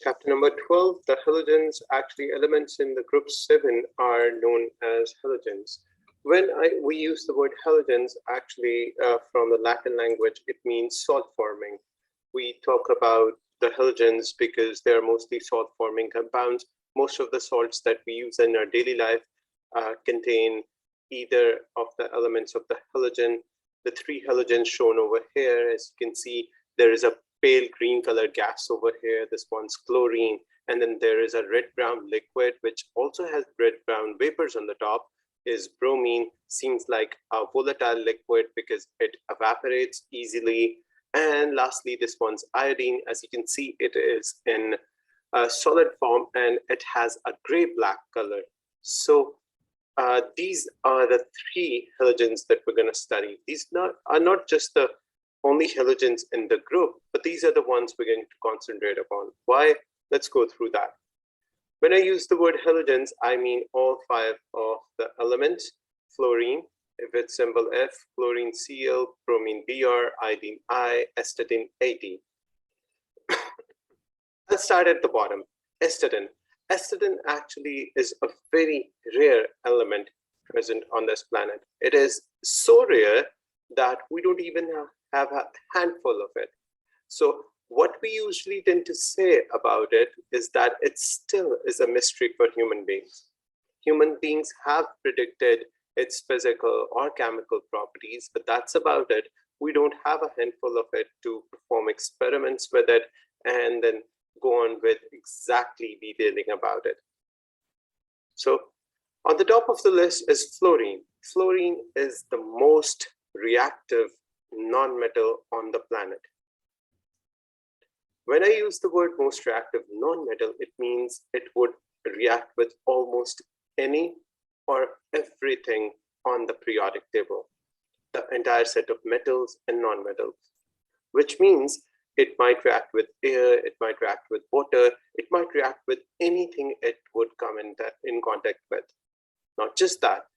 Chapter number 12, the halogens. Actually, elements in the group 7 are known as halogens. When we use the word halogens, actually from the Latin language, it means salt forming. We talk about the halogens because they are mostly salt forming compounds. Most of the salts that we use in our daily life contain either of the elements of the halogen. The three halogens shown over here, as you can see, there is a pale green color gas over here. This one's chlorine. And then there is a red-brown liquid, which also has red-brown vapors on the top, is bromine. Seems like a volatile liquid because it evaporates easily. And lastly, this one's iodine. As you can see, it is in a solid form and it has a gray-black color. So these are the three halogens that we're going to study. These are not just the only halogens in the group, but these are the ones we're going to concentrate upon. Why? Let's go through that. When I use the word halogens, I mean all five of the elements. Fluorine, if it's symbol F, fluorine Cl, bromine Br, iodine I, astatine At. Let's start at the bottom. Astatine. Astatine actually is a very rare element present on this planet. It is so rare that we don't even have a handful of it. So what we usually tend to say about it is that it still is a mystery for human beings. Human beings have predicted its physical or chemical properties, but that's about it. We don't have a handful of it to perform experiments with it and then go on with exactly detailing about it. So on the top of the list is fluorine. Fluorine is the most reactive non-metal on the planet. When I use the word most reactive non-metal, it means it would react with almost any or everything on the periodic table, the entire set of metals and non-metals, which means it might react with air, it might react with water, it might react with anything it would come in contact with. Not just that,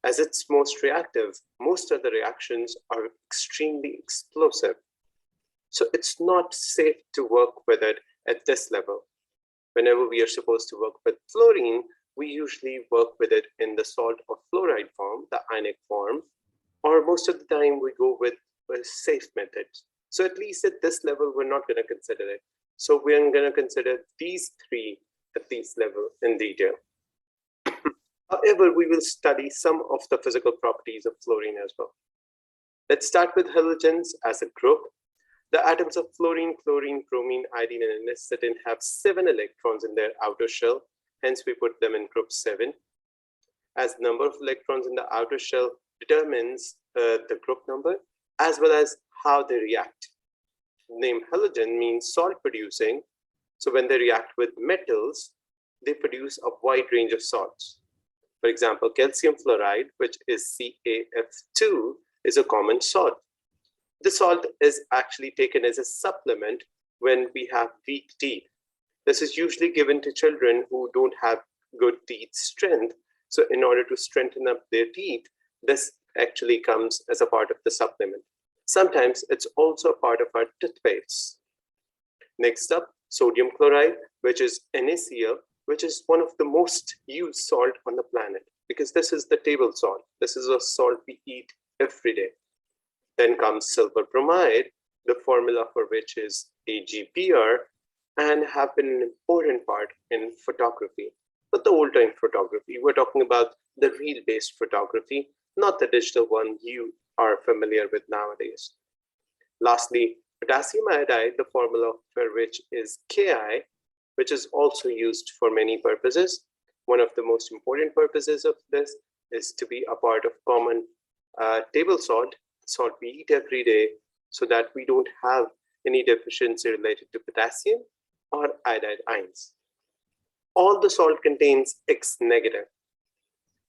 as it's most reactive, most of the reactions are extremely explosive. So it's not safe to work with it at this level. Whenever we are supposed to work with fluorine, we usually work with it in the salt or fluoride form, the ionic form, or most of the time we go with safe methods. So at least at this level, we're not going to consider it. So we're going to consider these three at this level in detail. However, we will study some of the physical properties of fluorine as well. Let's start with halogens as a group. The atoms of fluorine, chlorine, bromine, iodine, and astatine have 7 electrons in their outer shell. Hence, we put them in group 7. As the number of electrons in the outer shell determines the group number, as well as how they react. The name halogen means salt producing. So when they react with metals, they produce a wide range of salts. For example, calcium fluoride, which is CaF2, is a common salt. The salt is actually taken as a supplement when we have weak teeth. This is usually given to children who don't have good teeth strength. So in order to strengthen up their teeth, this actually comes as a part of the supplement. Sometimes it's also a part of our toothpaste. Next up, sodium chloride, which is NaCl, which is one of the most used salt on the planet because this is the table salt. This is a salt we eat every day. Then comes silver bromide, the formula for which is AgBr, and have been an important part in photography. But the old-time photography, we're talking about the reel-based photography, not the digital one you are familiar with nowadays. Lastly, potassium iodide, the formula for which is Ki, which is also used for many purposes. One of the most important purposes of this is to be a part of common table salt we eat every day, so that we don't have any deficiency related to potassium or iodide ions. All the salt contains X negative.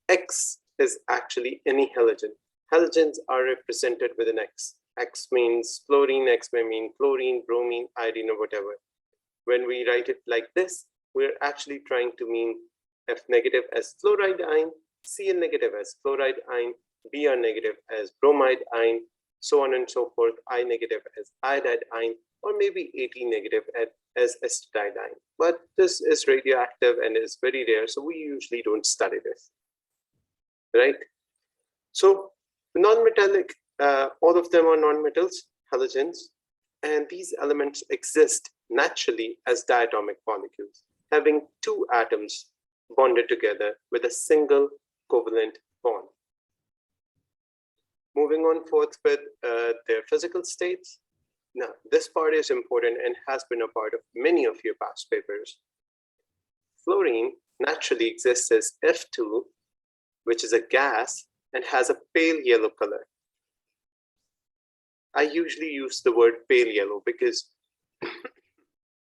X is actually any halogen. Halogens are represented with an X. X means fluorine, X may mean chlorine, bromine, iodine, or whatever. When we write it like this, we're actually trying to mean F negative as fluoride ion, Cl negative as fluoride ion, Br negative as bromide ion, so on and so forth, I negative as iodide ion, or maybe At negative as acetylene. But this is radioactive and is very rare, so we usually don't study this, right? So non-metallic, all of them are nonmetals, halogens, and these elements exist naturally as diatomic molecules, having two atoms bonded together with a single covalent bond. Moving on forth with their physical states. Now, this part is important and has been a part of many of your past papers. Fluorine naturally exists as F2, which is a gas and has a pale yellow color. I usually use the word pale yellow because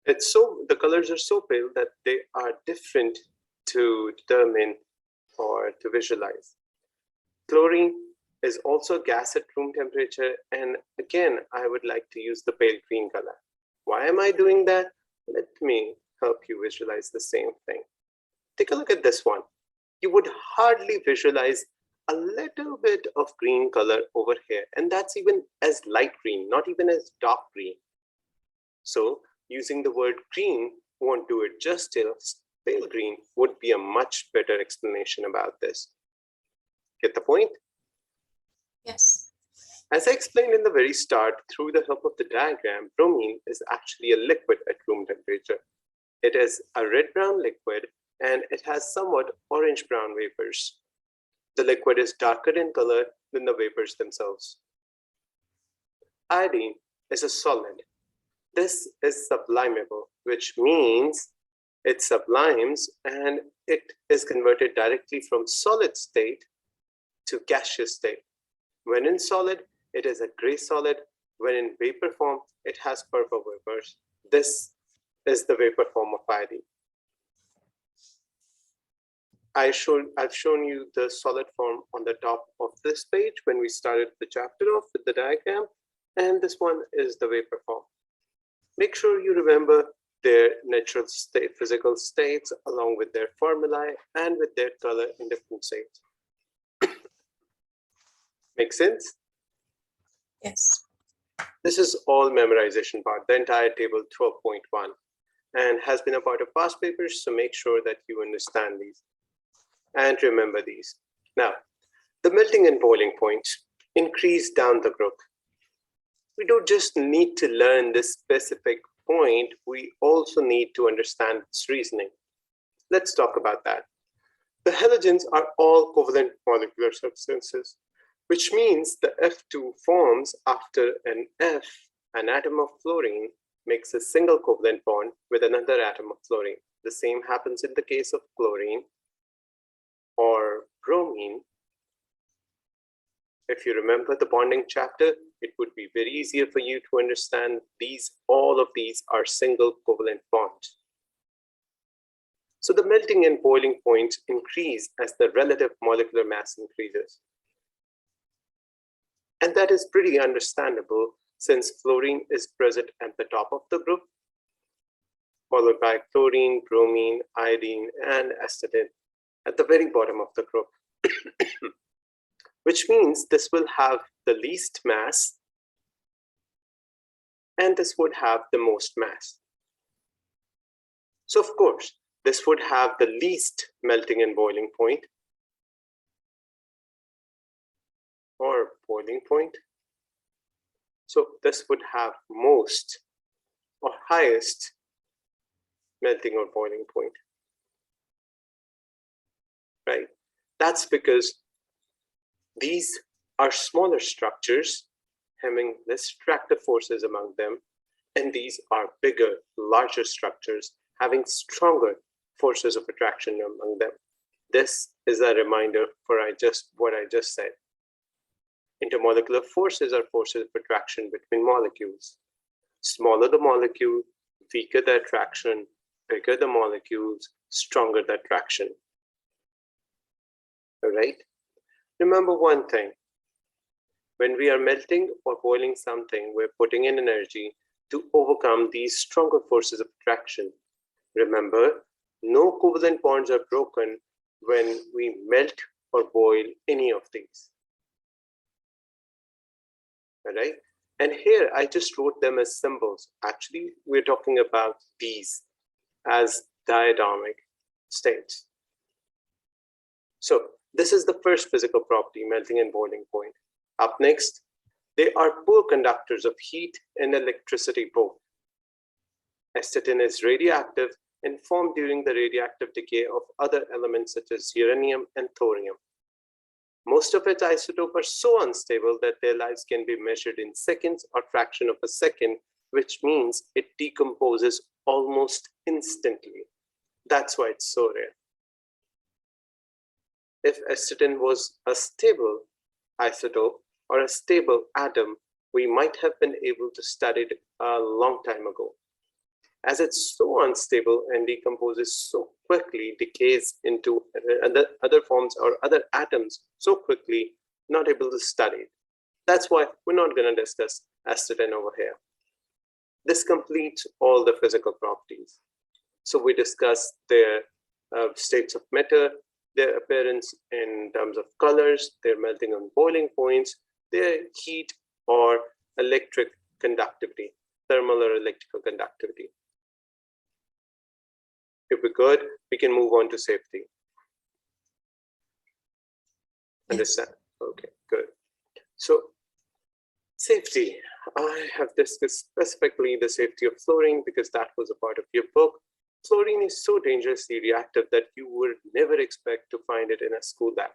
the colors are so pale that they are different to determine or to visualize. Chlorine is also a gas at room temperature, and again, I would like to use the pale green color. Why am I doing that? Let me help you visualize the same thing. Take a look at this one. You would hardly visualize a little bit of green color over here, and that's even as light green, not even as dark green. So using the word green won't do it justice. Pale green would be a much better explanation about this. Get the point? Yes. As I explained in the very start, through the help of the diagram, bromine is actually a liquid at room temperature. It is a red-brown liquid, and it has somewhat orange-brown vapors. The liquid is darker in color than the vapors themselves. Iodine is a solid. This is sublimable, which means it sublimes and it is converted directly from solid state to gaseous state. When in solid, it is a gray solid. When in vapor form, it has purple vapors. This is the vapor form of iodine. I've shown you the solid form on the top of this page when we started the chapter off with the diagram, and this one is the vapor form. Make sure you remember their natural state, physical states, along with their formulae and with their color in different states. Make sense? Yes. This is all memorization part, the entire table 12.1, and has been a part of past papers, so make sure that you understand these and remember these. Now, the melting and boiling points increase down the group. We don't just need to learn this specific point, we also need to understand its reasoning. Let's talk about that. The halogens are all covalent molecular substances, which means the F2 forms after an F, an atom of fluorine makes a single covalent bond with another atom of fluorine. The same happens in the case of chlorine or bromine. If you remember the bonding chapter, it would be very easier for you to understand all of these are single covalent bonds. So the melting and boiling points increase as the relative molecular mass increases. And that is pretty understandable since fluorine is present at the top of the group, followed by chlorine, bromine, iodine, and acetylene at the very bottom of the group. Which means this will have the least mass and this would have the most mass. So of course, this would have the least melting and boiling point or boiling point. So this would have most or highest melting or boiling point, right? That's because these are smaller structures having less attractive forces among them, and these are bigger, larger structures having stronger forces of attraction among them. This is a reminder for what I just said. Intermolecular forces are forces of attraction between molecules. Smaller the molecule, weaker the attraction, bigger the molecules, stronger the attraction. All right? Remember one thing. When we are melting or boiling something, we're putting in energy to overcome these stronger forces of attraction. Remember, no covalent bonds are broken when we melt or boil any of these. All right? And here I just wrote them as symbols. Actually, we're talking about these as diatomic states. So this is the first physical property, melting and boiling point. Up next, they are poor conductors of heat and electricity both. Acetylene is radioactive and formed during the radioactive decay of other elements such as uranium and thorium. Most of its isotopes are so unstable that their lives can be measured in seconds or fraction of a second, which means it decomposes almost instantly. That's why it's so rare. If acetylene was a stable isotope or a stable atom, we might have been able to study it a long time ago. As it's so unstable and decomposes so quickly, decays into other forms or other atoms so quickly, not able to study it. That's why we're not going to discuss acetylene over here. This completes all the physical properties. So we discussed their states of matter, their appearance in terms of colors, their melting and boiling points, their heat or electric conductivity, thermal or electrical conductivity. If we could, we can move on to safety. Understand? Okay, good. So safety, I have discussed specifically the safety of fluorine because that was a part of your book. Fluorine is so dangerously reactive that you would never expect to find it in a school lab.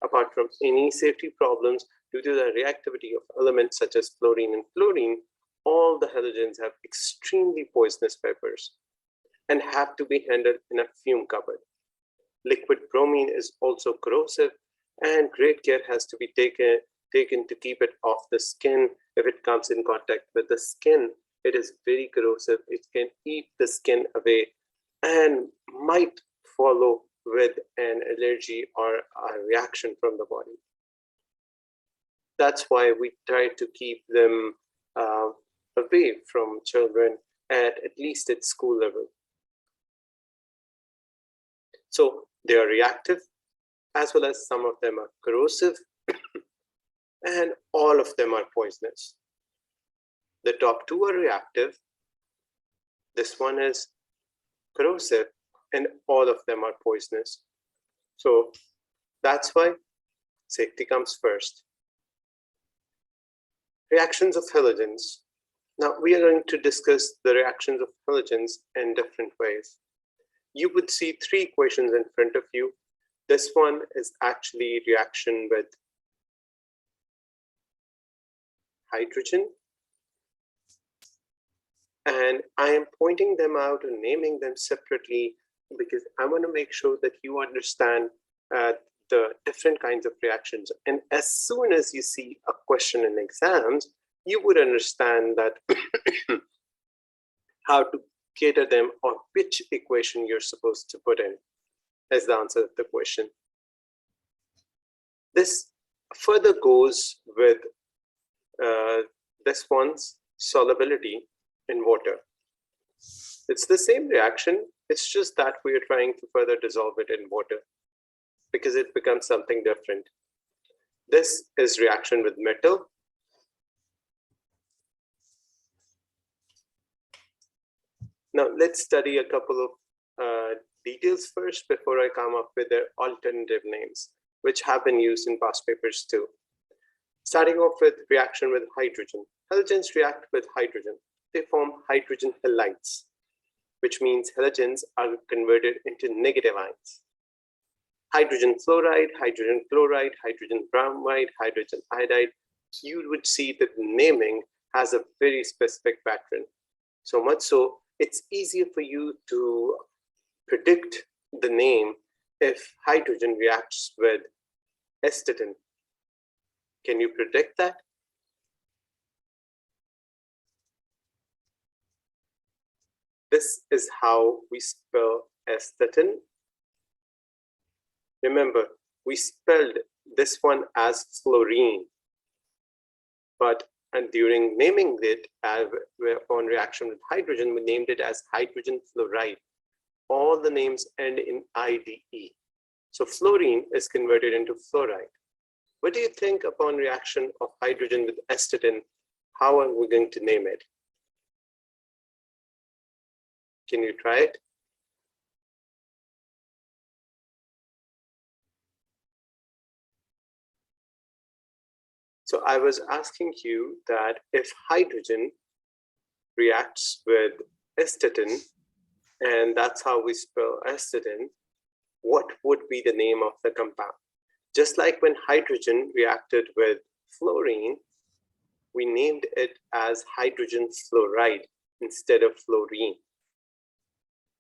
Apart from any safety problems due to the reactivity of elements such as fluorine and fluorine, all the halogens have extremely poisonous peppers and have to be handled in a fume cupboard. Liquid bromine is also corrosive, and great care has to be taken to keep it off the skin. If it comes in contact with the skin, it is very corrosive. It can eat the skin away and might follow with an allergy or a reaction from the body. That's why we try to keep them away from children at least at school level. So they are reactive, as well as some of them are corrosive, and all of them are poisonous. The top two are reactive. This one is corrosive, and all of them are poisonous. So that's why safety comes first. Reactions of halogens. Now we are going to discuss the reactions of halogens in different ways. You would see three equations in front of you. This one is actually reaction with hydrogen. And I am pointing them out and naming them separately because I want to make sure that you understand the different kinds of reactions. And as soon as you see a question in exams, you would understand that how to cater them or which equation you're supposed to put in as the answer of the question. This further goes with this one's solubility in water. It's the same reaction, it's just that we are trying to further dissolve it in water because it becomes something different. This is reaction with metal. Now let's study a couple of details first before I come up with their alternative names, which have been used in past papers too. Starting off with reaction with hydrogen. Halogens react with hydrogen. They form hydrogen halides, which means halogens are converted into negative ions. Hydrogen fluoride, hydrogen chloride, hydrogen bromide, hydrogen iodide. You would see that the naming has a very specific pattern. So much so, it's easier for you to predict the name if hydrogen reacts with acetylene. Can you predict that? This is how we spell acetylene. Remember, we spelled this one as fluorine, but during naming it on reaction with hydrogen, we named it as hydrogen fluoride. All the names end in IDE. So fluorine is converted into fluoride. What do you think upon reaction of hydrogen with acetylene? how are we going to name it? Can you try it? So I was asking you that if hydrogen reacts with astatine, and that's how we spell astatine, what would be the name of the compound? Just like when hydrogen reacted with fluorine, we named it as hydrogen fluoride instead of fluorine.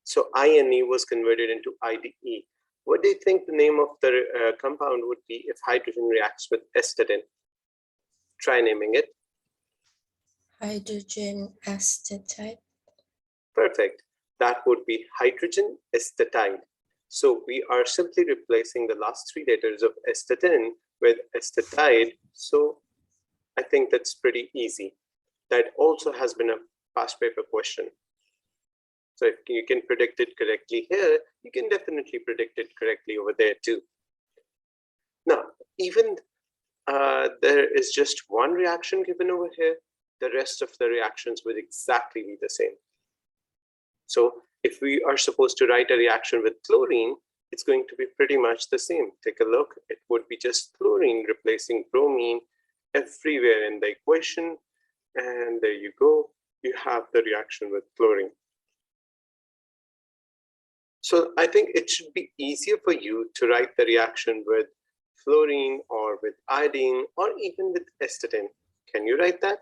So INE was converted into IDE. What do you think the name of the compound would be if hydrogen reacts with astatine? Try naming it. Hydrogen acetate. Perfect. That would be hydrogen astatide. So we are simply replacing the last three letters of astatine with astatide. So I think that's pretty easy. That also has been a past paper question. So if you can predict it correctly here, you can definitely predict it correctly over there too. Now, even there is just one reaction given over here, the rest of the reactions would exactly be the same. So if we are supposed to write a reaction with chlorine, it's going to be pretty much the same. Take a look, it would be just chlorine replacing bromine everywhere in the equation. And there you go, you have the reaction with chlorine. So I think it should be easier for you to write the reaction with fluorine or with iodine or even with astatine. Can you write that?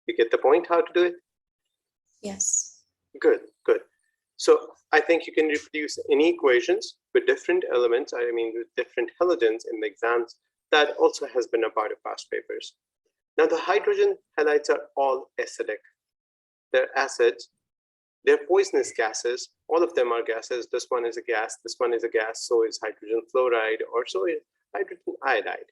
You get the point how to do it? Yes. Good, good. So I think you can reproduce any equations with different elements, I mean with different halogens in the exams. That also has been a part of past papers. Now the hydrogen halides are all acidic. They're acids, they're poisonous gases. All of them are gases. This one is a gas, this one is a gas, so is hydrogen fluoride, or so is hydrogen iodide.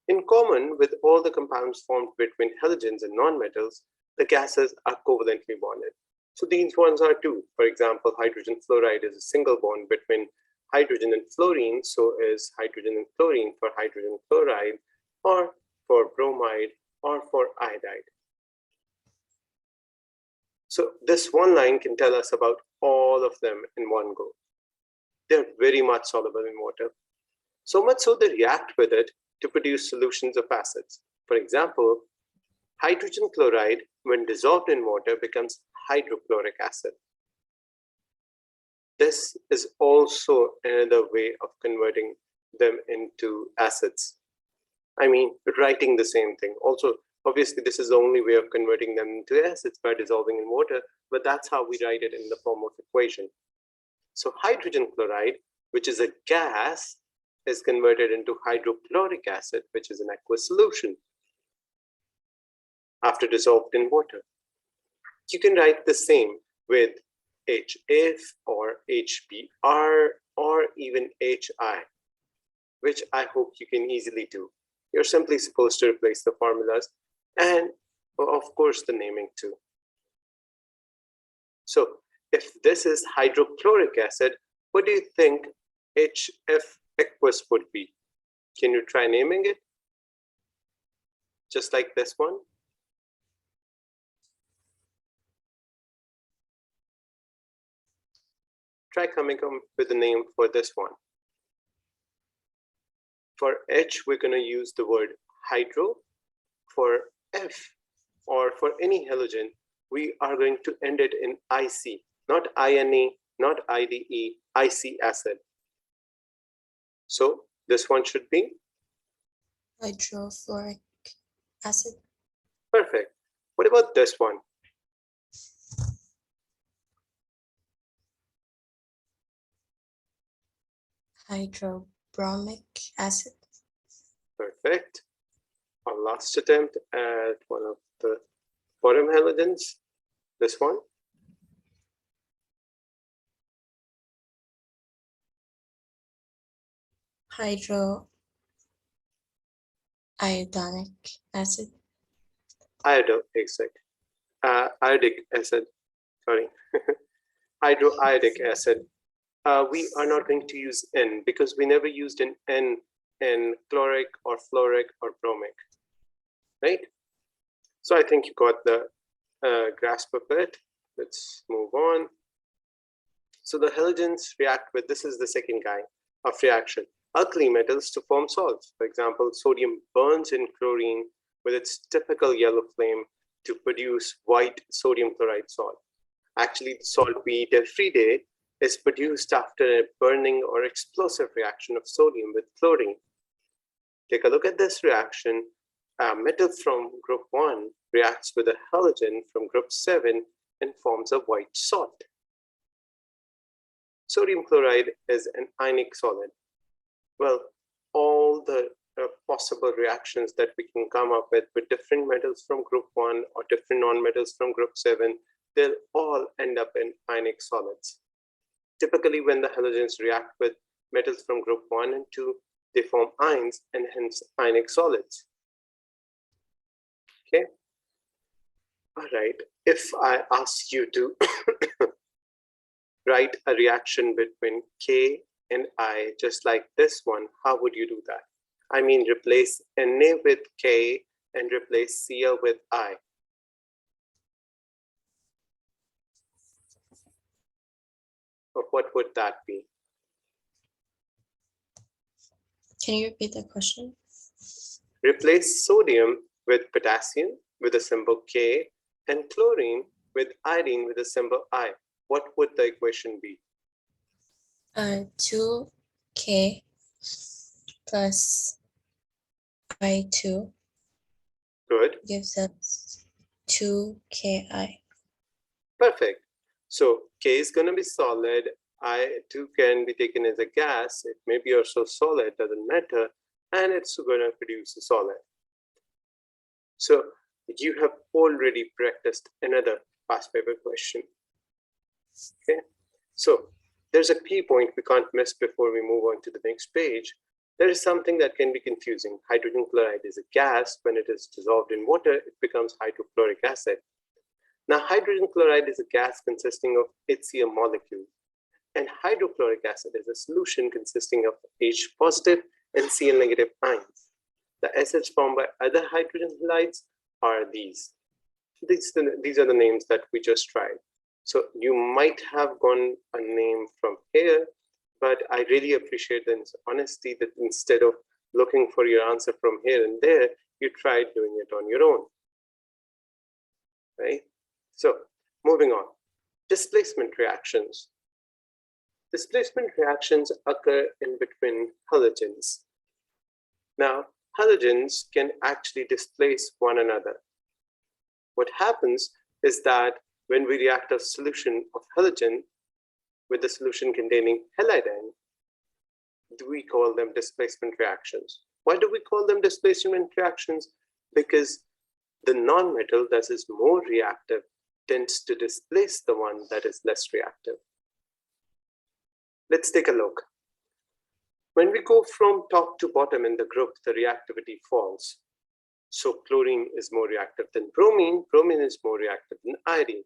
In common with all the compounds formed between halogens and nonmetals, the gases are covalently bonded. So these ones are too. For example, hydrogen fluoride is a single bond between hydrogen and fluorine, so is hydrogen and fluorine for hydrogen fluoride, or for bromide, or for iodide. So this one line can tell us about all of them in one go. They're very much soluble in water. So much so they react with it to produce solutions of acids. For example, hydrogen chloride, when dissolved in water, becomes hydrochloric acid. This is also another way of converting them into acids. I mean, writing the same thing. Also, obviously, this is the only way of converting them into acids by dissolving in water, but that's how we write it in the form of equation. So hydrogen chloride, which is a gas, is converted into hydrochloric acid, which is an aqueous solution after dissolved in water. You can write the same with HF or HBr or even HI, which I hope you can easily do. You're simply supposed to replace the formulas and of course the naming too. So if this is hydrochloric acid, what do you think HF aqueous would be? Can you try naming it? Just like this one? Try coming up with a name for this one. For H, we're going to use the word hydro. For F, or for any halogen, we are going to end it in IC, not INE, not IDE, IC acid. So this one should be? Hydrofluoric acid. Perfect. What about this one? Hydrobromic acid. Perfect. Our last attempt at one of the bottom halogens, this one. Hydroiodonic acid. Iodic acid, sorry. Hydroiodic acid. We are not going to use N because we never used an N in chloric or fluoric or bromic, right? So I think you got the grasp of it. Let's move on. So the halogens react with, this is the second kind of reaction, alkali metals to form salts. For example, sodium burns in chlorine with its typical yellow flame to produce white sodium chloride salt. Actually, the salt we eat every day is produced after a burning or explosive reaction of sodium with chlorine. Take a look at this reaction. A metal from group 1 reacts with a halogen from group 7 and forms a white salt. Sodium chloride is an ionic solid. Well, all the possible reactions that we can come up with different metals from group 1 or different nonmetals from group 7, they'll all end up in ionic solids. Typically, when the halogens react with metals from group 1 and 2, they form ions and hence ionic solids. Okay. All right. If I ask you to write a reaction between K and I, just like this one, how would you do that? I mean, replace Na with K and replace Cl with I. Or what would that be? Can you repeat the question? Replace sodium with potassium with a symbol K and chlorine with iodine with a symbol I. What would the equation be? 2K plus I2 Good. gives us 2Ki. Perfect. So K is going to be solid. I2 can be taken as a gas. It may be also solid, doesn't matter. And it's going to produce a solid. So you have already practiced another past paper question. Okay. So there's a key point we can't miss before we move on to the next page. There is something that can be confusing. Hydrogen chloride is a gas. When it is dissolved in water, it becomes hydrochloric acid. Now, hydrogen chloride is a gas consisting of HCl molecules, and hydrochloric acid is a solution consisting of H positive and Cl negative ions. The acids formed by other hydrogen halides are these. These are the names that we just tried. So you might have gone a name from here, but I really appreciate the honesty that instead of looking for your answer from here and there, you tried doing it on your own. Right? So moving on, displacement reactions. Displacement reactions occur in between halogens. Now, halogens can actually displace one another. What happens is that when we react a solution of halogen with the solution containing halide, we call them displacement reactions. Why do we call them displacement reactions? Because the nonmetal that is more reactive tends to displace the one that is less reactive. Let's take a look. When we go from top to bottom in the group, the reactivity falls. So chlorine is more reactive than bromine. Bromine is more reactive than iodine.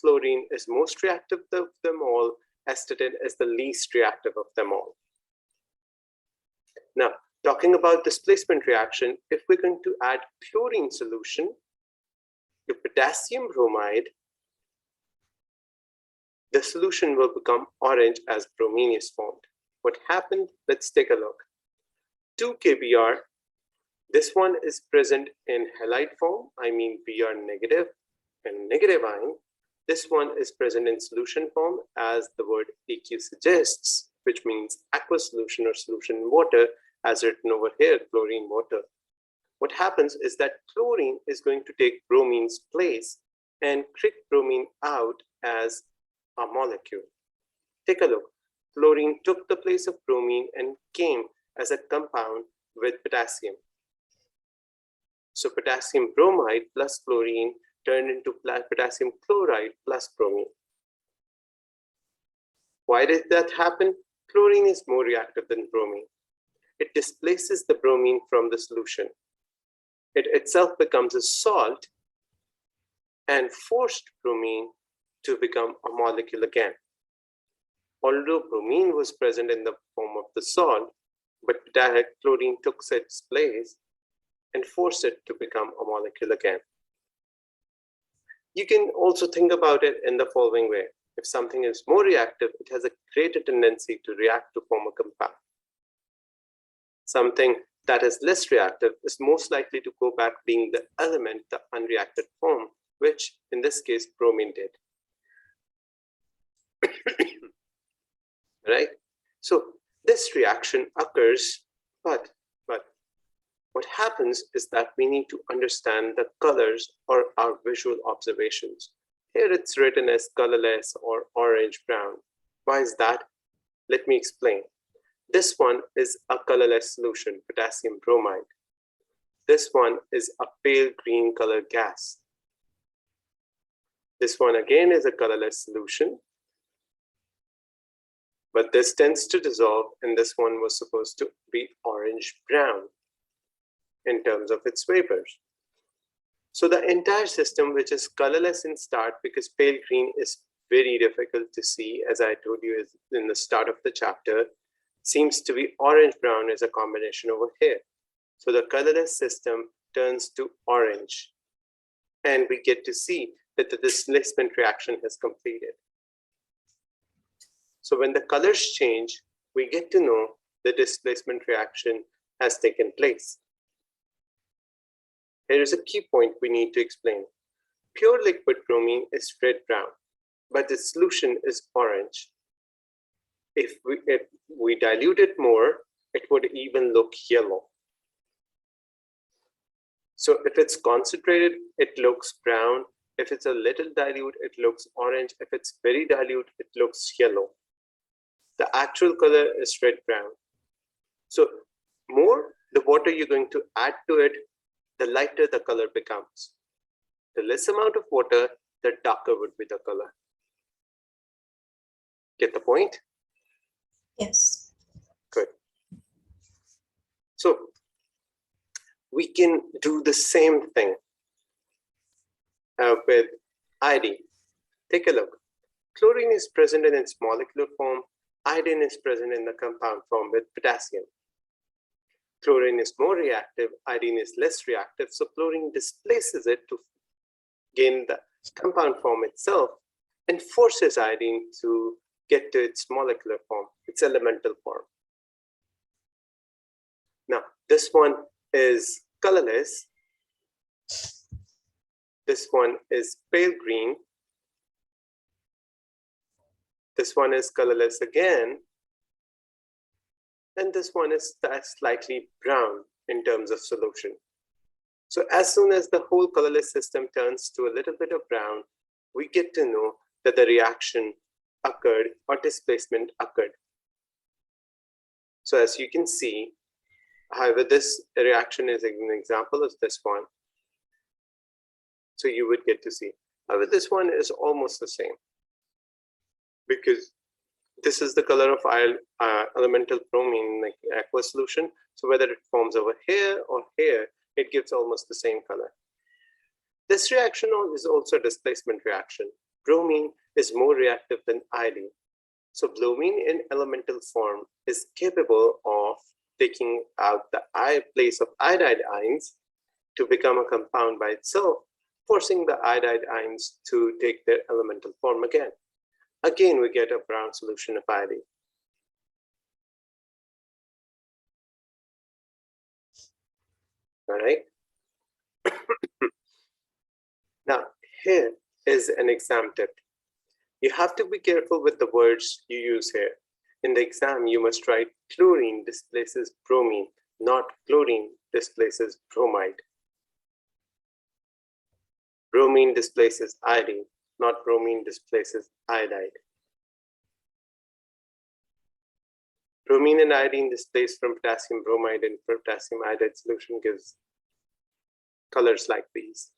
Fluorine is most reactive of them all. Astatine is the least reactive of them all. Now, talking about displacement reaction, if we're going to add chlorine solution to potassium bromide, the solution will become orange as bromine is formed. What happened? Let's take a look. 2KBr, this one is present in halide form, I mean Br negative and negative ion. This one is present in solution form as the word AQ suggests, which means aqueous solution or solution in water, as written over here, chlorine water. What happens is that chlorine is going to take bromine's place and kick bromine out as a molecule. Take a look. Chlorine took the place of bromine and came as a compound with potassium. So potassium bromide plus chlorine turned into potassium chloride plus bromine. Why did that happen? Chlorine is more reactive than bromine. It displaces the bromine from the solution. It itself becomes a salt and forced bromine to become a molecule again. Although bromine was present in the form of the salt, but chlorine took its place and forced it to become a molecule again. You can also think about it in the following way. If something is more reactive, it has a greater tendency to react to form a compound. Something that is less reactive is most likely to go back being the element, the unreacted form, which in this case bromine did. Right? So this reaction occurs, but what happens is that we need to understand the colors or our visual observations. Here it's written as colorless or orange brown. Why is that? Let me explain. This one is a colorless solution, potassium bromide. This one is a pale green color gas. This one again is a colorless solution, but this tends to dissolve, and this one was supposed to be orange brown in terms of its vapors. So the entire system, which is colorless in start because pale green is very difficult to see, as I told you in the start of the chapter, seems to be orange brown as a combination over here. So the colorless system turns to orange, and we get to see that the displacement reaction has completed. So when the colors change, we get to know the displacement reaction has taken place. Here is a key point we need to explain. Pure liquid bromine is red-brown, but the solution is orange. If we dilute it more, it would even look yellow. So if it's concentrated, it looks brown. If it's a little dilute, it looks orange. If it's very dilute, it looks yellow. The actual color is red-brown. So more the water you're going to add to it, the lighter the color becomes. The less amount of water, the darker would be the color. Get the point? Yes. Good. So we can do the same thing with iodine. Take a look. Chlorine is present in its molecular form. Iodine is present in the compound form with potassium. Chlorine is more reactive, iodine is less reactive, so chlorine displaces it to gain the compound form itself and forces iodine to get to its molecular form, its elemental form. Now, this one is colorless. This one is pale green. This one is colorless again. And this one is slightly brown in terms of solution. So as soon as the whole colorless system turns to a little bit of brown, we get to know that the reaction occurred or displacement occurred. So as you can see, however, this reaction is an example of this one. So you would get to see. However, this one is almost the same because this is the color of elemental bromine, like aqueous solution. So whether it forms over here or here, it gives almost the same color. This reaction is also a displacement reaction. Bromine is more reactive than iodine. So bromine in elemental form is capable of taking out the place of iodide ions to become a compound by itself, forcing the iodide ions to take their elemental form again. Again, we get a brown solution of iodine. All right. Now, here is an exam tip. You have to be careful with the words you use here. In the exam, you must write chlorine displaces bromine, not chlorine displaces bromide. Bromine displaces iodine, not bromine displaces iodide. Bromine and iodine displaced from potassium bromide and potassium iodide solution gives colors like these.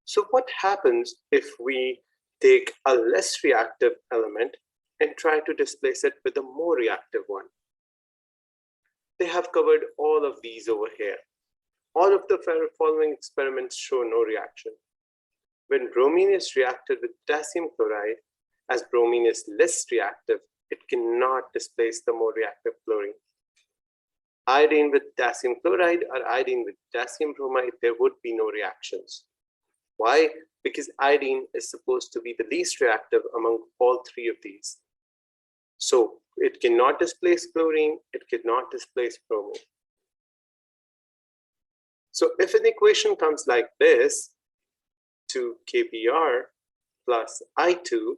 So what happens if we take a less reactive element and try to displace it with a more reactive one? They have covered all of these over here. All of the following experiments show no reaction. When bromine is reacted with potassium chloride, as bromine is less reactive, it cannot displace the more reactive chlorine. Iodine with potassium chloride or iodine with potassium bromide, there would be no reactions. Why? Because iodine is supposed to be the least reactive among all three of these. So it cannot displace chlorine, it cannot displace bromine. So if an equation comes like this, 2 kBr plus I2,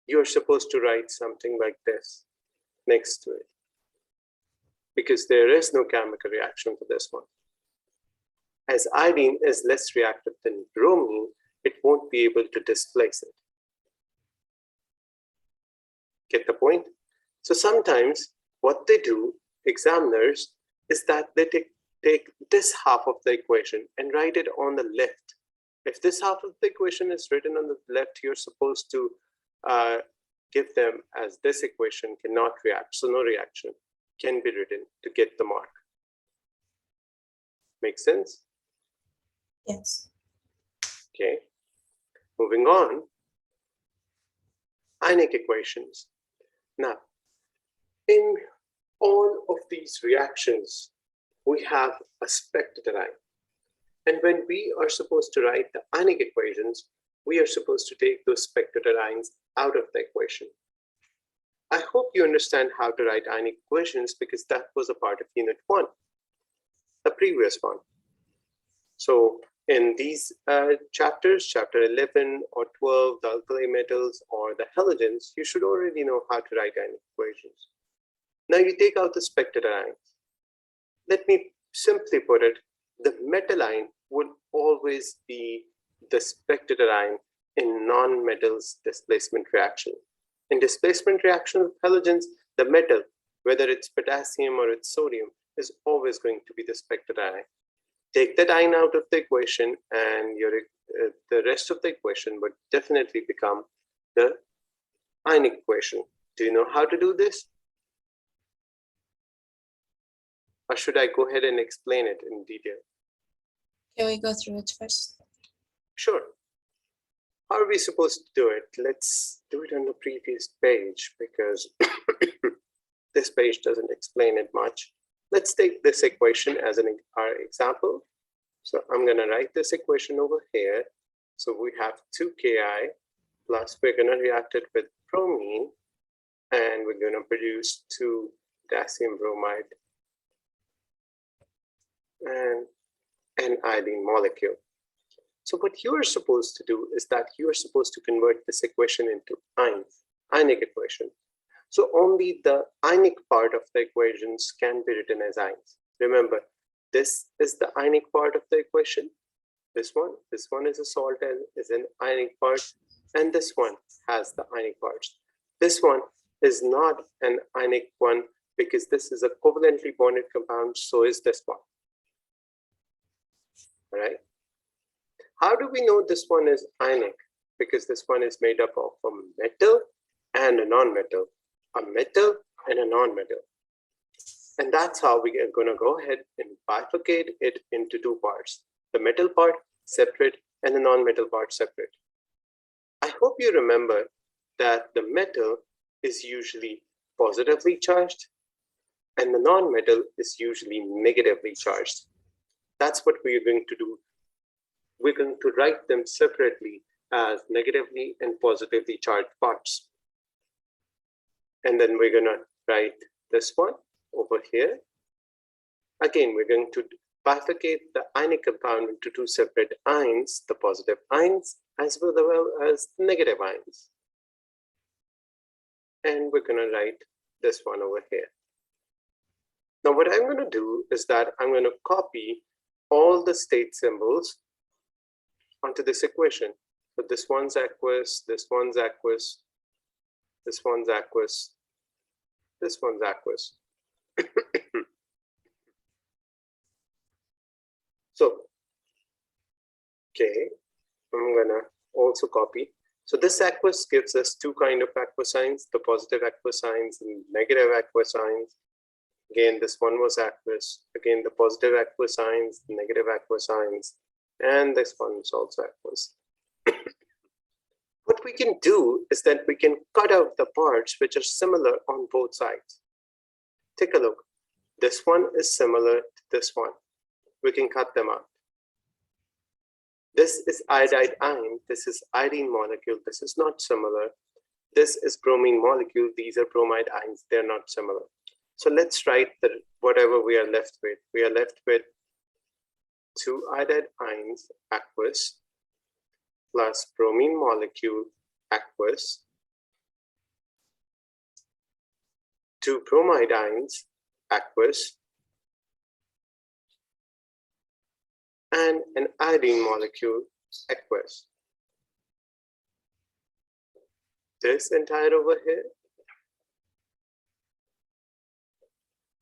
you're supposed to write something like this next to it, because there is no chemical reaction for this one. As iodine is less reactive than bromine, it won't be able to displace it. Get the point? So sometimes what they do, examiners, is that they take this half of the equation and write it on the left. If this half of the equation is written on the left, you're supposed to give them as this equation cannot react, so no reaction can be written to get the mark. Make sense? Yes. Okay. Moving on. Ionic equations. Now, in all of these reactions, we have a spectator ion. And when we are supposed to write the ionic equations, we are supposed to take those spectator ions out of the equation. I hope you understand how to write ionic equations, because that was a part of Unit 1, the previous one. So in these chapters, chapter 11 or 12, the alkali metals or the halogens, you should already know how to write ionic equations. Now you take out the spectator ions. Let me simply put it, the metal ion will always be the spectator ion in non-metals displacement reaction. In displacement reaction of halogens, the metal, whether it's potassium or it's sodium, is always going to be the spectator ion. Take that ion out of the equation and the rest of the equation would definitely become the ionic equation. Do you know how to do this? Or should I go ahead and explain it in detail? Can we go through it first? Sure. How are we supposed to do it? Let's do it on the previous page, because this page doesn't explain it much. Let's take this equation as our example. So I'm going to write this equation over here. So we have 2 Ki plus we're going to react it with bromine, and we're going to produce 2 potassium bromide and an iodine molecule. So what you are supposed to do is that you are supposed to convert this equation into ionic equation. So only the ionic part of the equations can be written as ions. Remember, this is the ionic part of the equation. This one is a salt and is an ionic part, and this one has the ionic parts. This one is not an ionic one because this is a covalently bonded compound, so is this one. All right. How do we know this one is ionic? Because this one is made up of a metal and a non-metal, a metal and a non-metal. And that's how we are going to go ahead and bifurcate it into 2 parts. The metal part separate and the non-metal part separate. I hope you remember that the metal is usually positively charged and the non-metal is usually negatively charged. That's what we are going to do. We're going to write them separately as negatively and positively charged parts. And then we're going to write this one over here. Again, we're going to bifurcate the ionic compound into 2 separate ions, the positive ions as well as the negative ions. And we're going to write this one over here. Now what I'm going to do is that I'm going to copy all the state symbols onto this equation. So this one's aqueous, this one's aqueous, this one's aqueous, this one's aqueous. So, okay, I'm gonna also copy. So this aqueous gives us 2 kinds of aqueous ions, the positive aqueous ions and negative aqueous ions. Again, this one was aqueous. Again, the positive aqueous ions, the negative aqueous ions, and this one is also aqueous. What we can do is that we can cut out the parts which are similar on both sides. Take a look. This one is similar to this one. We can cut them out. This is iodide ion, this is iodine molecule, this is not similar. This is bromine molecule, these are bromide ions, they're not similar. So let's write whatever we are left with. We are left with 2 iodide ions aqueous plus bromine molecule aqueous, 2 bromide ions aqueous, and an iodine molecule aqueous. This entire over here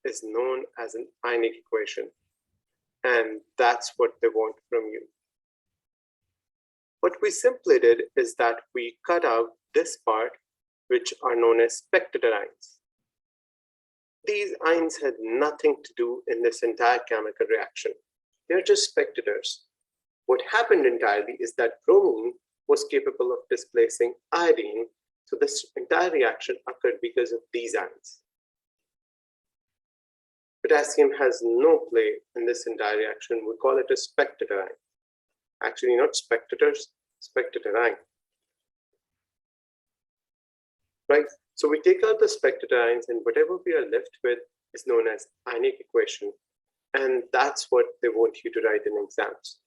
is known as an ionic equation, and that's what they want from you. What we simply did is that we cut out this part, which are known as spectator ions. These ions had nothing to do in this entire chemical reaction. They're just spectators. What happened entirely is that bromine was capable of displacing iodine, so this entire reaction occurred because of these ions. Potassium has no play in this entire reaction. We call it a spectator ion. Actually, not spectators, spectator ion. Right? So we take out the spectator ions, and whatever we are left with is known as ionic equation. And that's what they want you to write in exams.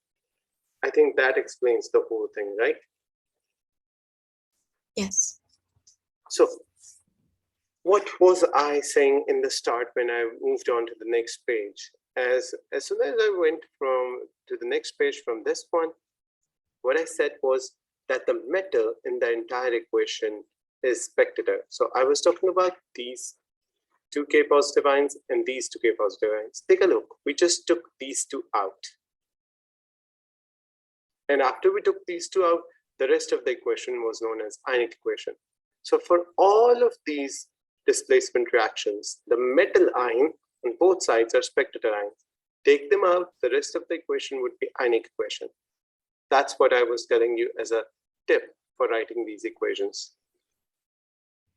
I think that explains the whole thing, right? Yes. So what was I saying in the start when I moved on to the next page? As soon as I went to the next page from this one, what I said was that the metal in the entire equation is spectator. So I was talking about these 2 K positive ions and these 2 K positive ions. Take a look. We just took these 2 out. And after we took these 2 out, the rest of the equation was known as ionic equation. So for all of these displacement reactions, the metal ion on both sides are spectator ions. Take them out, the rest of the equation would be ionic equation. That's what I was telling you as a tip for writing these equations.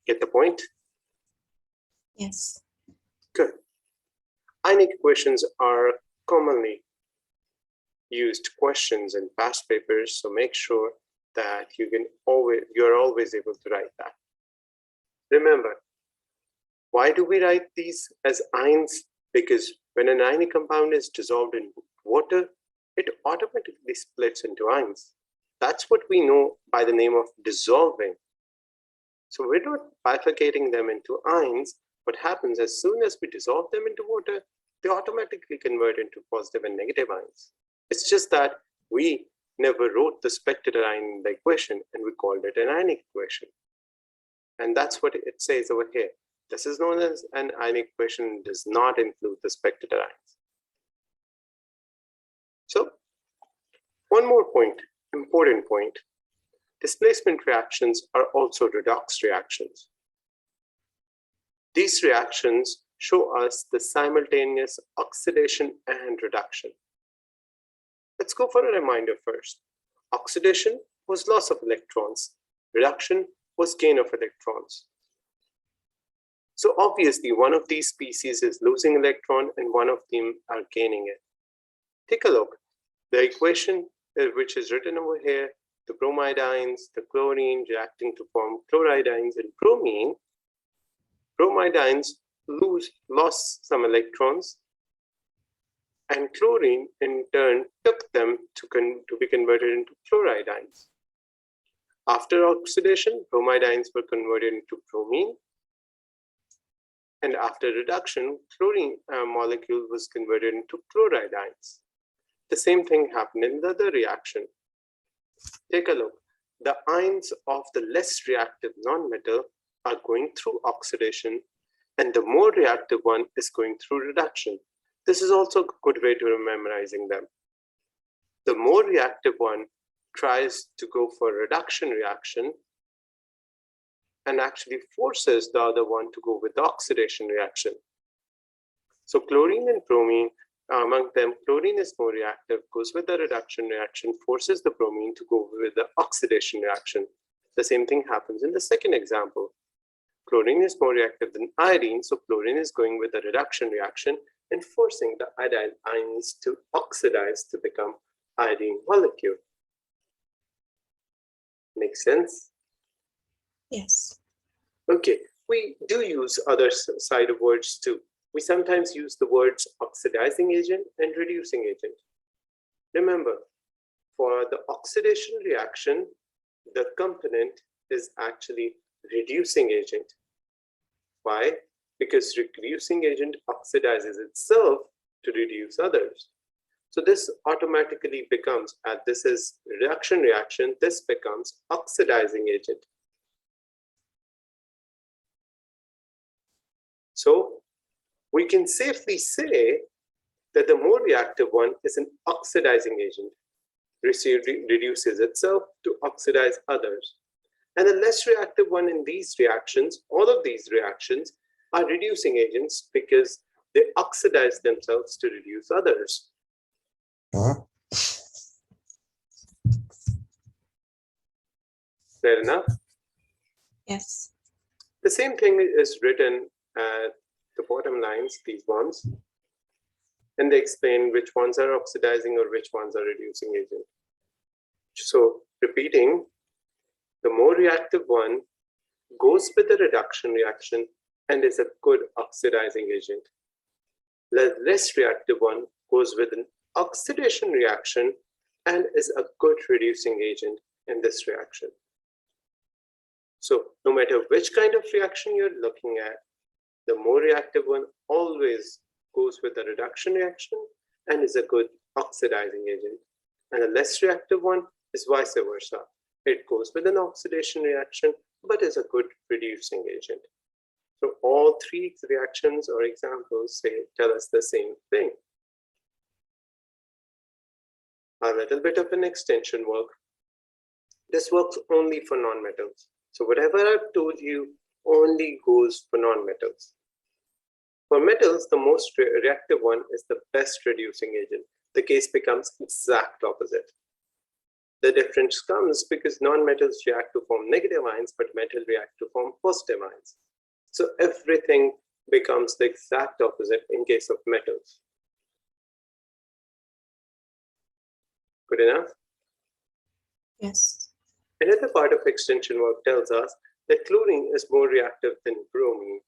Get the point? Yes. Good. Ionic equations are commonly used questions in past papers, so make sure that you're always able to write that. Remember, why do we write these as ions? Because when an ionic compound is dissolved in water, it automatically splits into ions. That's what we know by the name of dissolving. So we're not bifurcating them into ions. What happens as soon as we dissolve them into water, they automatically convert into positive and negative ions. It's just that we never wrote the spectator ion in the equation and we called it an ionic equation. And that's what it says over here. This is known as an ionic equation, does not include the spectator ions. So one more point, important point. Displacement reactions are also redox reactions. These reactions show us the simultaneous oxidation and reduction. Let's go for a reminder first. Oxidation was loss of electrons. Reduction was gain of electrons. So obviously one of these species is losing electron and one of them are gaining it. Take a look. The equation which is written over here, the bromide ions, the chlorine reacting to form chloride ions and bromine. Bromide ions lost some electrons, and chlorine in turn took them to be converted into chloride ions. After oxidation, bromide ions were converted into bromine, and after reduction, chlorine molecule was converted into chloride ions. The same thing happened in the other reaction. Take a look. The ions of the less reactive nonmetal are going through oxidation, and the more reactive one is going through reduction. This is also a good way to memorizing them. The more reactive one tries to go for reduction reaction and actually forces the other one to go with the oxidation reaction. So chlorine and bromine, among them, chlorine is more reactive, goes with the reduction reaction, forces the bromine to go with the oxidation reaction. The same thing happens in the second example. Chlorine is more reactive than iodine, so chlorine is going with the reduction reaction and forcing the iodine ions to oxidize to become iodine molecule. Make sense? Yes. Okay, we do use other side of words too. We sometimes use the words oxidizing agent and reducing agent. Remember, for the oxidation reaction, the component is actually reducing agent. Why? Because reducing agent oxidizes itself to reduce others. So this automatically becomes, this is reduction reaction, this becomes oxidizing agent. So we can safely say that the more reactive one is an oxidizing agent, reduces itself to oxidize others. And the less reactive one in these reactions, all of these reactions are reducing agents because they oxidize themselves to reduce others. Fair enough? Yes. The same thing is written at the bottom lines, these ones, and they explain which ones are oxidizing or which ones are reducing agent. So repeating, the more reactive one goes with the reduction reaction and is a good oxidizing agent. The less reactive one goes with an oxidation reaction and is a good reducing agent in this reaction. So no matter which kind of reaction you're looking at, the more reactive one always goes with the reduction reaction and is a good oxidizing agent. And the less reactive one is vice versa. It goes with an oxidation reaction, but is a good reducing agent. So all three reactions or examples tell us the same thing. A little bit of an extension work. This works only for nonmetals. So whatever I've told you only goes for nonmetals. For metals, the most reactive one is the best reducing agent. The case becomes exact opposite. The difference comes because nonmetals react to form negative ions, but metal react to form positive ions. So everything becomes the exact opposite in case of metals. Good enough? Yes. Another part of extension work tells us that chlorine is more reactive than bromine,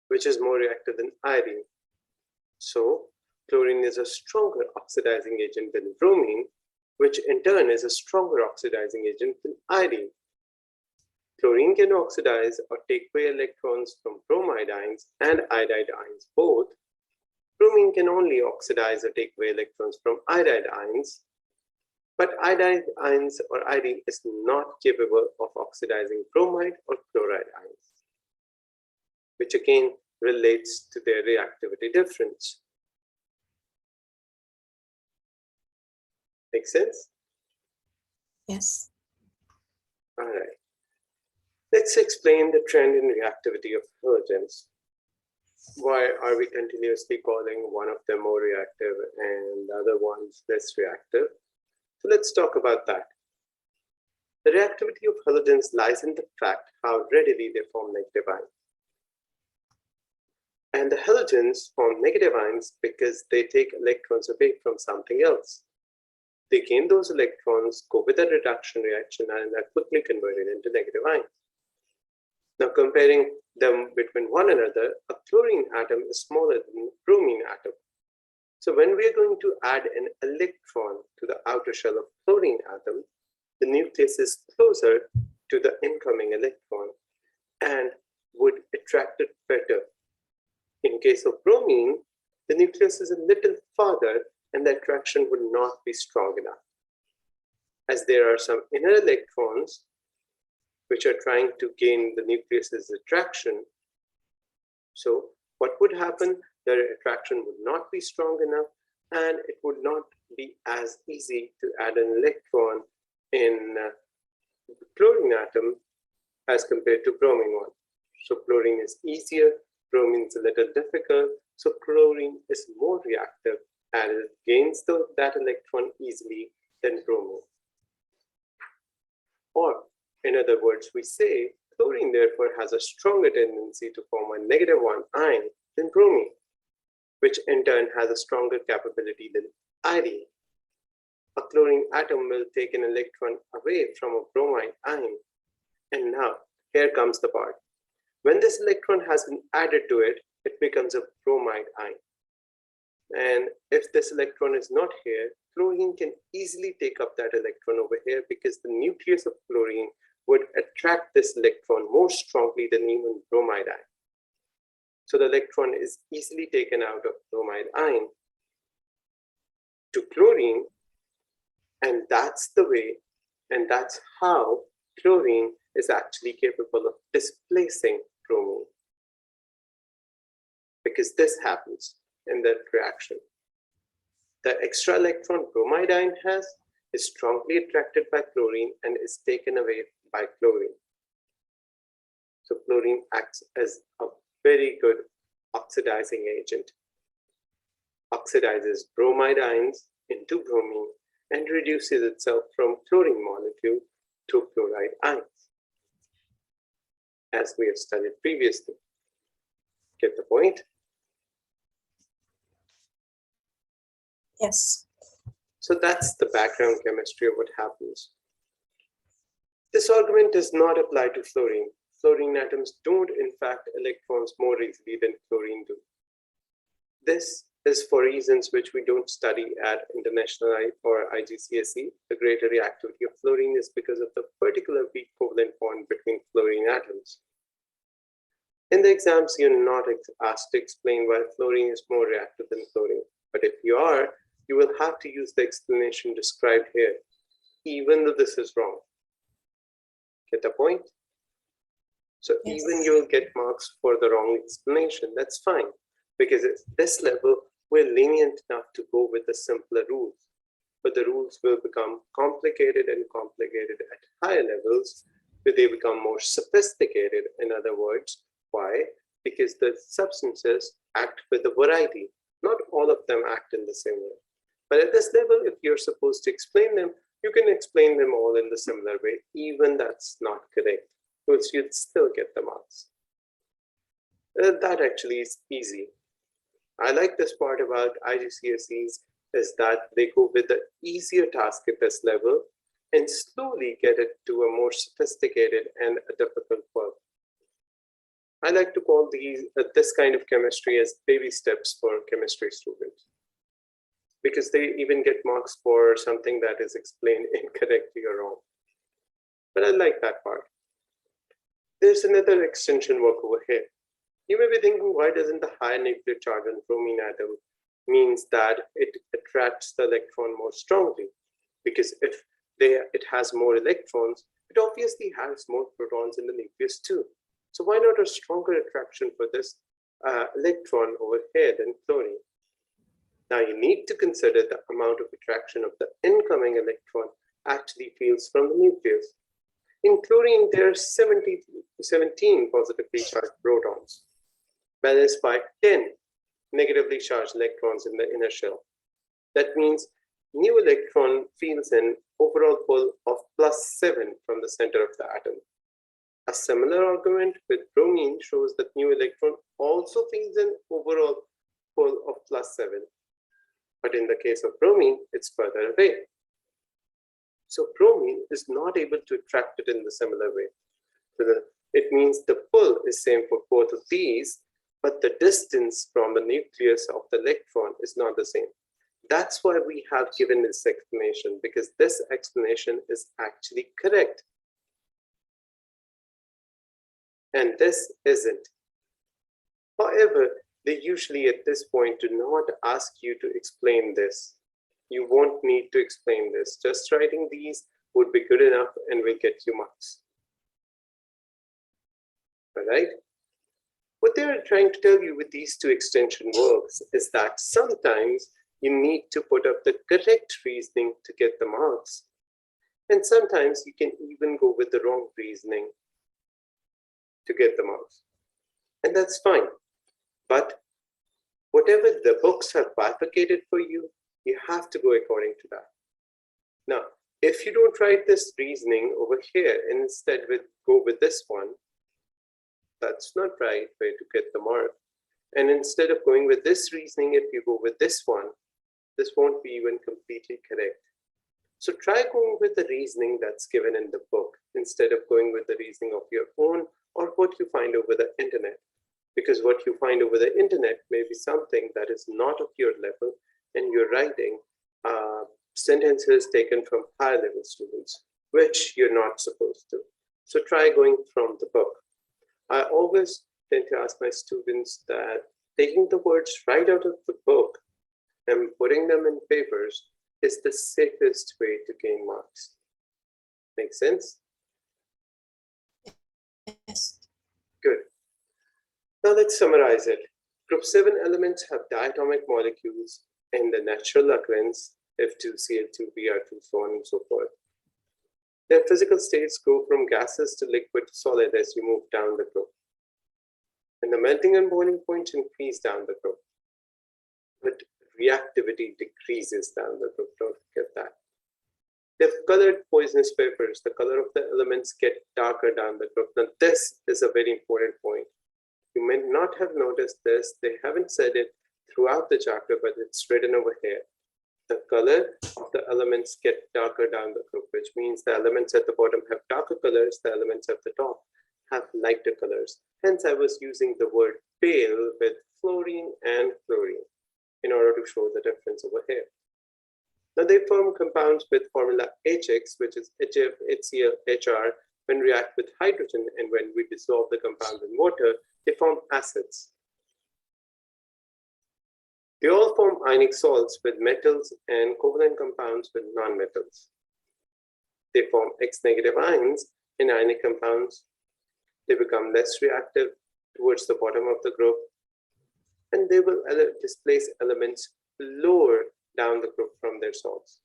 which is more reactive than iodine. So chlorine is a stronger oxidizing agent than bromine, which in turn is a stronger oxidizing agent than iodine. Chlorine can oxidize or take away electrons from bromide ions and iodide ions both. Bromine can only oxidize or take away electrons from iodide ions, but iodide ions or iodine is not capable of oxidizing bromide or chloride ions, which again relates to their reactivity difference. Make sense? Yes. All right. Let's explain the trend in reactivity of halogens. Why are we continuously calling one of them more reactive and the other ones less reactive? So let's talk about that. The reactivity of halogens lies in the fact how readily they form negative ions. And the halogens form negative ions because they take electrons away from something else. They gain those electrons, go with a reduction reaction, and are quickly converted into negative ions. Now comparing them between one another, a chlorine atom is smaller than a bromine atom. So when we are going to add an electron to the outer shell of chlorine atom, the nucleus is closer to the incoming electron and would attract it better. In case of bromine, the nucleus is a little farther and the attraction would not be strong enough, as there are some inner electrons which are trying to gain the nucleus's attraction. So what would happen? The attraction would not be strong enough and it would not be as easy to add an electron in the chlorine atom as compared to bromine one. So chlorine is easier, bromine is a little difficult, so chlorine is more reactive and it gains that electron easily than bromine. Or in other words, we say chlorine therefore has a stronger tendency to form a -1 ion than bromine, which in turn has a stronger capability than iodine. a chlorine atom will take an electron away from a bromide ion. And now, here comes the part. When this electron has been added to it, it becomes a bromide ion. And if this electron is not here, chlorine can easily take up that electron over here because the nucleus of chlorine would attract this electron more strongly than even bromide ion. So the electron is easily taken out of bromide ion to chlorine, and that's the way, and that's how chlorine is actually capable of displacing bromine. Because this happens in that reaction. The extra electron bromide ion has is strongly attracted by chlorine and is taken away by chlorine. So chlorine acts as a very good oxidizing agent. Oxidizes bromide ions into bromine and reduces itself from chlorine molecule to chloride ions, as we have studied previously. Get the point? Yes. So that's the background chemistry of what happens. This argument does not apply to fluorine. Fluorine atoms don't in fact electrons more easily than chlorine do. This is for reasons which we don't study at International or IGCSE. The greater reactivity of fluorine is because of the particular weak covalent bond between fluorine atoms. In the exams, you're not asked to explain why fluorine is more reactive than chlorine. But if you are, you will have to use the explanation described here, even though this is wrong. Get the point? So Yes. even you will get marks for the wrong explanation. That's fine, because at this level, we're lenient enough to go with the simpler rules. But the rules will become complicated and complicated at higher levels, where they become more sophisticated, in other words. Why? Because the substances act with a variety. Not all of them act in the same way. But at this level, if you're supposed to explain them, you can explain them all in the similar way, even that's not correct, because you'd still get the marks. That actually is easy. I like this part about IGCSEs is that they go with the easier task at this level and slowly get it to a more sophisticated and a difficult work. I like to call this kind of chemistry as baby steps for chemistry students, because they even get marks for something that is explained incorrectly or wrong. But I like that part. There's another extension work over here. You may be thinking, why doesn't the higher nuclear charge on bromine atom means that it attracts the electron more strongly? Because if it has more electrons, it obviously has more protons in the nucleus too. So why not a stronger attraction for this electron over here than chlorine? Now you need to consider the amount of attraction of the incoming electron actually feels from the nucleus. In chlorine, there are 17 positively charged protons, balanced by 10 negatively charged electrons in the inner shell. That means new electron feels an overall pull of +7 from the center of the atom. A similar argument with bromine shows that new electron also feels an overall pull of +7. But in the case of bromine, it's further away. So bromine is not able to attract it in the similar way. So it means the pull is same for both of these, but the distance from the nucleus of the electron is not the same. That's why we have given this explanation, because this explanation is actually correct. And this isn't. However, they usually at this point do not ask you to explain this. You won't need to explain this. Just writing these would be good enough and will get you marks. All right? What they're trying to tell you with these two extension works is that sometimes you need to put up the correct reasoning to get the marks. And sometimes you can even go with the wrong reasoning to get the marks. And that's fine. But whatever the books have bifurcated for you, you have to go according to that. Now, if you don't write this reasoning over here and instead go with this one, that's not right way to get the mark. And instead of going with this reasoning, if you go with this one, this won't be even completely correct. So try going with the reasoning that's given in the book instead of going with the reasoning of your own or what you find over the internet. Because what you find over the internet may be something that is not of your level, and you're writing sentences taken from higher level students, which you're not supposed to. So try going from the book. I always tend to ask my students that taking the words right out of the book and putting them in papers is the safest way to gain marks. Make sense? Yes. Good. Now let's summarize it. Group 7 elements have diatomic molecules in the natural occurrence, F2Cl2, Br2, so on and so forth. Their physical states go from gases to liquid to solid as you move down the group. And the melting and boiling points increase down the group. But reactivity decreases down the group, don't forget that. They've colored poisonous vapors. The color of the elements get darker down the group. Now this is a very important point. You may not have noticed this. They haven't said it throughout the chapter, but it's written over here. The color of the elements get darker down the group, which means the elements at the bottom have darker colors, the elements at the top have lighter colors. Hence, I was using the word pale with fluorine and chlorine in order to show the difference over here. Now they form compounds with formula HX, which is HF, HCl, HR, when react with hydrogen, and when we dissolve the compound in water, they form acids. They all form ionic salts with metals and covalent compounds with nonmetals. They form X-negative ions in ionic compounds. They become less reactive towards the bottom of the group, and they will displace elements lower down the group from their salts.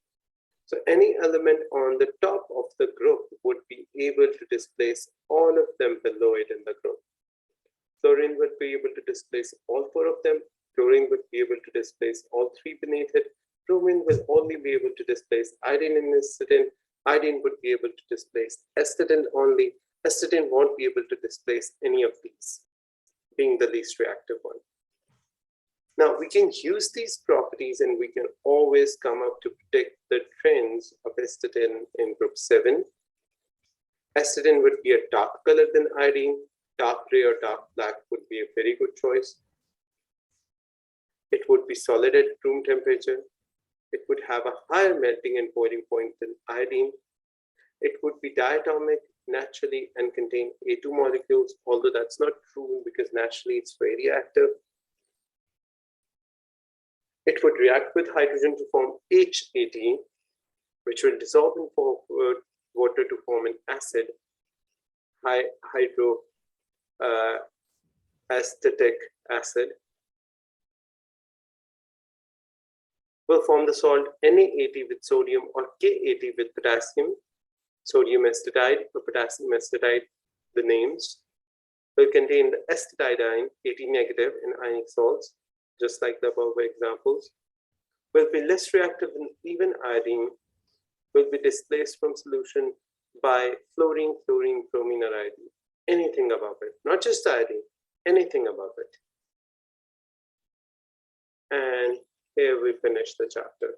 So any element on the top of the group would be able to displace all of them below it in the group. Fluorine would be able to displace all 4 of them. Chlorine would be able to displace all 3 beneath it. Bromine will only be able to displace iodine and acetylene. Iodine would be able to displace acetylene only. Acetylene won't be able to displace any of these, being the least reactive one. Now we can use these properties and we can always come up to predict the trends of acetylene in group 7. Acetylene would be a dark color than iodine. Dark gray or dark black would be a very good choice. It would be solid at room temperature. It would have a higher melting and boiling point than iodine. It would be diatomic naturally and contain A2 molecules, although that's not true because naturally it's very reactive. It would react with hydrogen to form HAT, which will dissolve in water to form an acid, hydroacetic acid. Will form the salt NaAT with sodium or KAT with potassium. Sodium acetatide or potassium acetatide, the names. Will contain the acetatidine, AT negative in ionic salts, just like the above examples. Will be less reactive than even iodine. Will be displaced from solution by fluorine, chlorine, bromine, or iodine. Anything above it, not just iodine, anything above it. And here we finish the chapter.